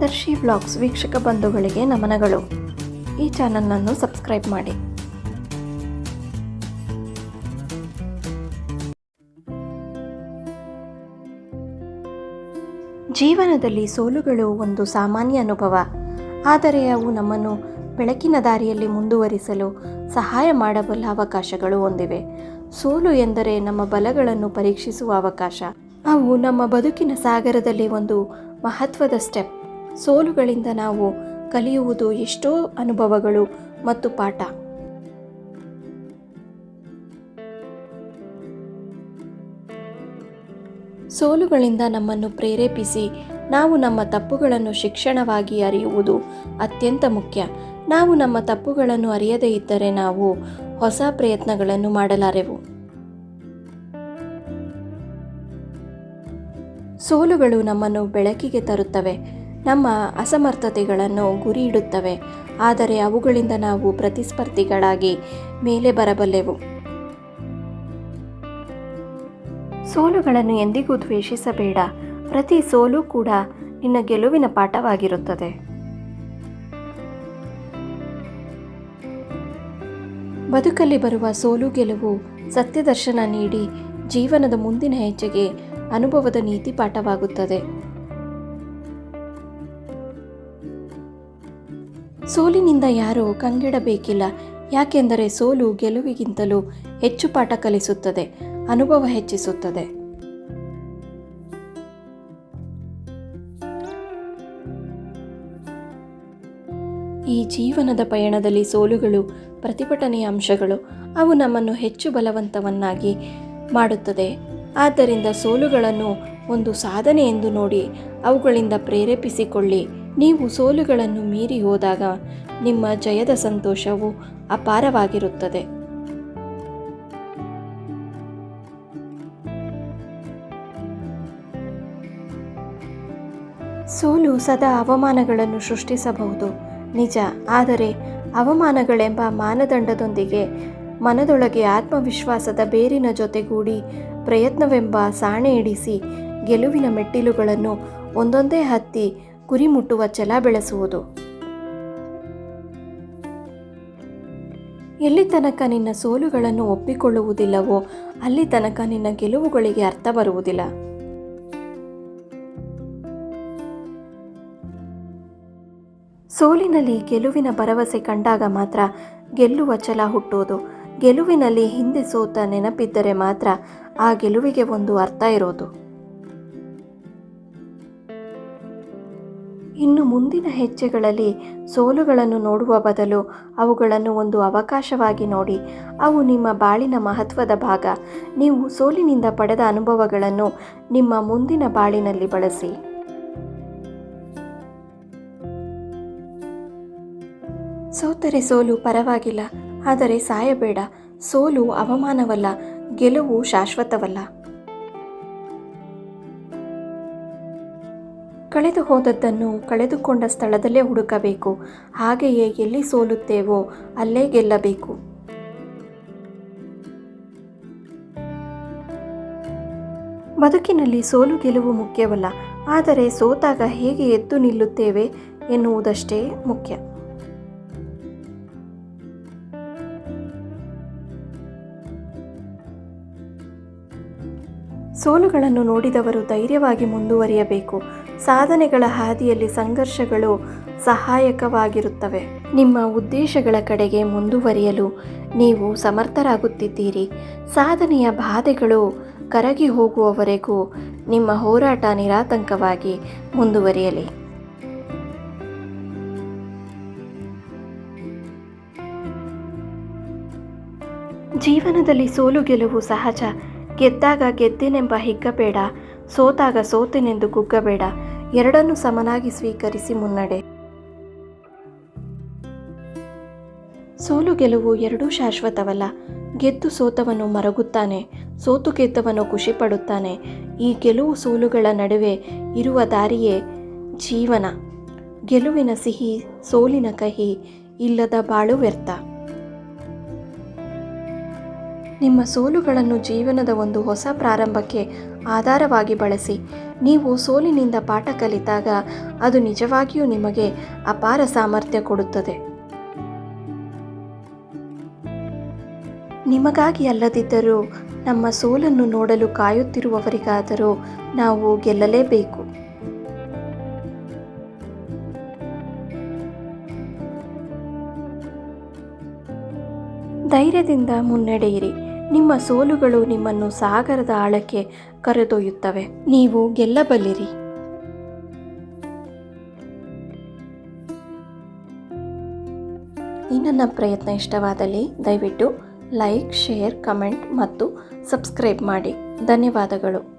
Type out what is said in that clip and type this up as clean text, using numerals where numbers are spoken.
ದರ್ಶಿ vlogs ವೀಕ್ಷಕ ಬಂಧುಗಳಿಗೆ ನಮನಗಳು. ಈ ಚಾನಲನ್ನು ಸಬ್ಸ್ಕ್ರೈಬ್ ಮಾಡಿ. ಜೀವನದಲ್ಲಿ ಸೋಲುಗಳು ಒಂದು ಸಾಮಾನ್ಯ ಅನುಭವ. ಆದರೆ ಅವು ನಮ್ಮನ್ನು ಬೆಳಕಿನ ದಾರಿಯಲ್ಲಿ ಮುಂದುವರಿಸಲು ಸಹಾಯ ಮಾಡಬಲ್ಲ ಅವಕಾಶಗಳು ಹೊಂದಿವೆ. ಸೋಲು ಎಂದರೆ ನಮ್ಮ ಬಲಗಳನ್ನು ಪರೀಕ್ಷಿಸುವ ಅವಕಾಶ. ಅವು ನಮ್ಮ ಬದುಕಿನ ಸಾಗರದಲ್ಲಿ ಒಂದು ಮಹತ್ವದ ಸ್ಟೆಪ್. ಸೋಲುಗಳಿಂದ ನಾವು ಕಲಿಯುವುದು ಎಷ್ಟೋ ಅನುಭವಗಳು ಮತ್ತು ಪಾಠ. ಸೋಲುಗಳಿಂದ ನಮ್ಮನ್ನು ಪ್ರೇರೇಪಿಸಿ ನಾವು ನಮ್ಮ ತಪ್ಪುಗಳನ್ನು ಶಿಕ್ಷಣವಾಗಿ ಅರಿಯುವುದು ಅತ್ಯಂತ ಮುಖ್ಯ. ನಾವು ನಮ್ಮ ತಪ್ಪುಗಳನ್ನು ಅರಿಯದೇ ಇದ್ದರೆ ನಾವು ಹೊಸ ಪ್ರಯತ್ನಗಳನ್ನು ಮಾಡಲಾರೆವು. ಸೋಲುಗಳು ನಮ್ಮನ್ನು ಬೆಳಕಿಗೆ ತರುತ್ತವೆ, ನಮ್ಮ ಅಸಮರ್ಥತೆಗಳನ್ನು ಗುರಿ ಇಡುತ್ತವೆ. ಆದರೆ ಅವುಗಳಿಂದ ನಾವು ಪ್ರತಿಸ್ಪರ್ಧಿಗಳಾಗಿ ಮೇಲೆ ಬರಬಲ್ಲೆವು. ಸೋಲುಗಳನ್ನು ಎಂದಿಗೂ ದ್ವೇಷಿಸಬೇಡ. ಪ್ರತಿ ಸೋಲು ಕೂಡ ನಿನ್ನ ಗೆಲುವಿನ ಪಾಠವಾಗಿರುತ್ತದೆ. ಬದುಕಲ್ಲಿ ಬರುವ ಸೋಲು ಗೆಲುವು ಸತ್ಯದರ್ಶನ ನೀಡಿ ಜೀವನದ ಮುಂದಿನ ಹೆಜ್ಜೆಗೆ ಅನುಭವದ ನೀತಿ ಪಾಠವಾಗುತ್ತದೆ. ಸೋಲಿನಿಂದ ಯಾರೂ ಕಂಗೆಡಬೇಕಿಲ್ಲ. ಯಾಕೆಂದರೆ ಸೋಲು ಗೆಲುವಿಗಿಂತಲೂ ಹೆಚ್ಚು ಪಾಠ ಕಲಿಸುತ್ತದೆ, ಅನುಭವ ಹೆಚ್ಚಿಸುತ್ತದೆ. ಈ ಜೀವನದ ಪಯಣದಲ್ಲಿ ಸೋಲುಗಳು ಪ್ರತಿಭಟನೆಯ ಅಂಶಗಳು. ಅವು ನಮ್ಮನ್ನು ಹೆಚ್ಚು ಬಲವಂತವನ್ನಾಗಿ ಮಾಡುತ್ತದೆ. ಆದ್ದರಿಂದ ಸೋಲುಗಳನ್ನು ಒಂದು ಸಾಧನೆ ಎಂದು ನೋಡಿ ಅವುಗಳಿಂದ ಪ್ರೇರೇಪಿಸಿಕೊಳ್ಳಿ. ನೀವು ಸೋಲುಗಳನ್ನು ಮೀರಿ ಹೋದಾಗ ನಿಮ್ಮ ಜಯದ ಸಂತೋಷವು ಅಪಾರವಾಗಿರುತ್ತದೆ. ಸೋಲು ಸದಾ ಅವಮಾನಗಳನ್ನು ಸೃಷ್ಟಿಸಬಹುದು, ನಿಜ. ಆದರೆ ಅವಮಾನಗಳೆಂಬ ಮಾನದಂಡದೊಂದಿಗೆ ಮನದೊಳಗೆ ಆತ್ಮವಿಶ್ವಾಸದ ಬೇರಿನ ಜೊತೆಗೂಡಿ ಪ್ರಯತ್ನವೆಂಬ ಸಾಣೆ ಇಡಿಸಿ ಗೆಲುವಿನ ಮೆಟ್ಟಿಲುಗಳನ್ನು ಒಂದೊಂದೇ ಹತ್ತಿ ಗುರಿ ಮುಟ್ಟುವ ಛಲ ಬೆಳೆಸುವುದು. ಎಲ್ಲಿ ತನಕ ನಿನ್ನ ಸೋಲುಗಳನ್ನು ಒಪ್ಪಿಕೊಳ್ಳುವುದಿಲ್ಲವೋ ಅಲ್ಲಿ ತನಕ ನಿನ್ನ ಗೆಲುವುಗಳಿಗೆ ಅರ್ಥ ಬರುವುದಿಲ್ಲ. ಸೋಲಿನಲ್ಲಿ ಗೆಲುವಿನ ಭರವಸೆ ಕಂಡಾಗ ಮಾತ್ರ ಗೆಲ್ಲುವ ಛಲ ಹುಟ್ಟುವುದು. ಗೆಲುವಿನಲ್ಲಿ ಹಿಂದೆ ಸೋತ ನೆನಪಿದ್ದರೆ ಮಾತ್ರ ಆ ಗೆಲುವಿಗೆ ಒಂದು ಅರ್ಥ ಇರೋದು. ಇನ್ನು ಮುಂದಿನ ಹೆಜ್ಜೆಗಳಲ್ಲಿ ಸೋಲುಗಳನ್ನು ನೋಡುವ ಬದಲು ಅವುಗಳನ್ನು ಒಂದು ಅವಕಾಶವಾಗಿ ನೋಡಿ. ಅವು ನಿಮ್ಮ ಬಾಳಿನ ಮಹತ್ವದ ಭಾಗ. ನೀವು ಸೋಲಿನಿಂದ ಪಡೆದ ಅನುಭವಗಳನ್ನು ನಿಮ್ಮ ಮುಂದಿನ ಬಾಳಿನಲ್ಲಿ ಬಳಸಿ. ಸೋತರೆ ಸೋಲು ಪರವಾಗಿಲ್ಲ, ಆದರೆ ಸಾಯಬೇಡ. ಸೋಲು ಅವಮಾನವಲ್ಲ, ಗೆಲುವು ಶಾಶ್ವತವಲ್ಲ. ಕಳೆದು ಹೋದದ್ದನ್ನು ಕಳೆದುಕೊಂಡ ಸ್ಥಳದಲ್ಲೇ ಹುಡುಕಬೇಕು. ಹಾಗೆಯೇ ಎಲ್ಲಿ ಸೋಲುತ್ತೇವೋ ಅಲ್ಲೇ ಗೆಲ್ಲಬೇಕು. ಬದುಕಿನಲ್ಲಿ ಸೋಲು ಗೆಲುವು ಮುಖ್ಯವಲ್ಲ, ಆದರೆ ಸೋತಾಗ ಹೇಗೆ ಎದ್ದು ನಿಲ್ಲುತ್ತೇವೆ ಎನ್ನುವುದಷ್ಟೇ ಮುಖ್ಯ. ಸೋಲುಗಳನ್ನು ನೋಡಿದವರು ಧೈರ್ಯವಾಗಿ ಮುಂದುವರಿಯಬೇಕು. ಸಾಧನೆಗಳ ಹಾದಿಯಲ್ಲಿ ಸಂಘರ್ಷಗಳು ಸಹಾಯಕವಾಗಿರುತ್ತವೆ. ನಿಮ್ಮ ಉದ್ದೇಶಗಳ ಕಡೆಗೆ ಮುಂದುವರಿಯಲು ನೀವು ಸಮರ್ಥರಾಗುತ್ತಿದ್ದೀರಿ. ಸಾಧನೆಯ ಬಾಧೆಗಳು ಕರಗಿ ಹೋಗುವವರೆಗೂ ನಿಮ್ಮ ಹೋರಾಟ ನಿರಾತಂಕವಾಗಿ ಮುಂದುವರಿಯಲಿ. ಜೀವನದಲ್ಲಿ ಸೋಲು ಗೆಲುವು ಸಹಜ. ಗೆದ್ದಾಗ ಗೆದ್ದೆನೆಂಬ ಹಿಗ್ಗಬೇಡ, ಸೋತಾಗ ಸೋತೆನೆಂದು ಕುಗ್ಗಬೇಡ. ಎರಡನ್ನೂ ಸಮನಾಗಿ ಸ್ವೀಕರಿಸಿ ಮುನ್ನಡೆ. ಸೋಲು ಗೆಲುವು ಎರಡೂ ಶಾಶ್ವತವಲ್ಲ. ಗೆದ್ದು ಸೋತವನು ಮರಗುತ್ತಾನೆ, ಸೋತು ಗೆದ್ದವನು ಖುಷಿಪಡುತ್ತಾನೆ. ಈ ಗೆಲುವು ಸೋಲುಗಳ ನಡುವೆ ಇರುವ ದಾರಿಯೇ ಜೀವನ. ಗೆಲುವಿನ ಸಿಹಿ, ಸೋಲಿನ ಕಹಿ, ಇಲ್ಲದ ಬಾಳು ವ್ಯರ್ಥ. ನಿಮ್ಮ ಸೋಲುಗಳನ್ನು ಜೀವನದ ಒಂದು ಹೊಸ ಪ್ರಾರಂಭಕ್ಕೆ ಆಧಾರವಾಗಿ ಬಳಸಿ. ನೀವು ಸೋಲಿನಿಂದ ಪಾಠ ಕಲಿತಾಗ ಅದು ನಿಜವಾಗಿಯೂ ನಿಮಗೆ ಅಪಾರ ಸಾಮರ್ಥ್ಯ ಕೊಡುತ್ತದೆ. ನಿಮಗಾಗಿ ಅಲ್ಲದಿದ್ದರೂ ನಮ್ಮ ಸೋಲನ್ನು ನೋಡಲು ಕಾಯುತ್ತಿರುವವರಿಗಾದರೂ ನಾವು ಗೆಲ್ಲಲೇಬೇಕು. ಧೈರ್ಯದಿಂದ ಮುನ್ನಡೆಯಿರಿ. ನಿಮ್ಮ ಸೋಲುಗಳು ನಿಮ್ಮನ್ನು ಸಾಗರದ ಆಳಕ್ಕೆ ಕರೆದೊಯ್ಯುತ್ತವೆ. ನೀವು ಗೆಲ್ಲಬಲ್ಲಿರಿ. ಈ ನನ್ನ ಪ್ರಯತ್ನ ಇಷ್ಟವಾದಲ್ಲಿ ದಯವಿಟ್ಟು ಲೈಕ್, ಶೇರ್, ಕಮೆಂಟ್ ಮತ್ತು ಸಬ್ಸ್ಕ್ರೈಬ್ ಮಾಡಿ. ಧನ್ಯವಾದಗಳು.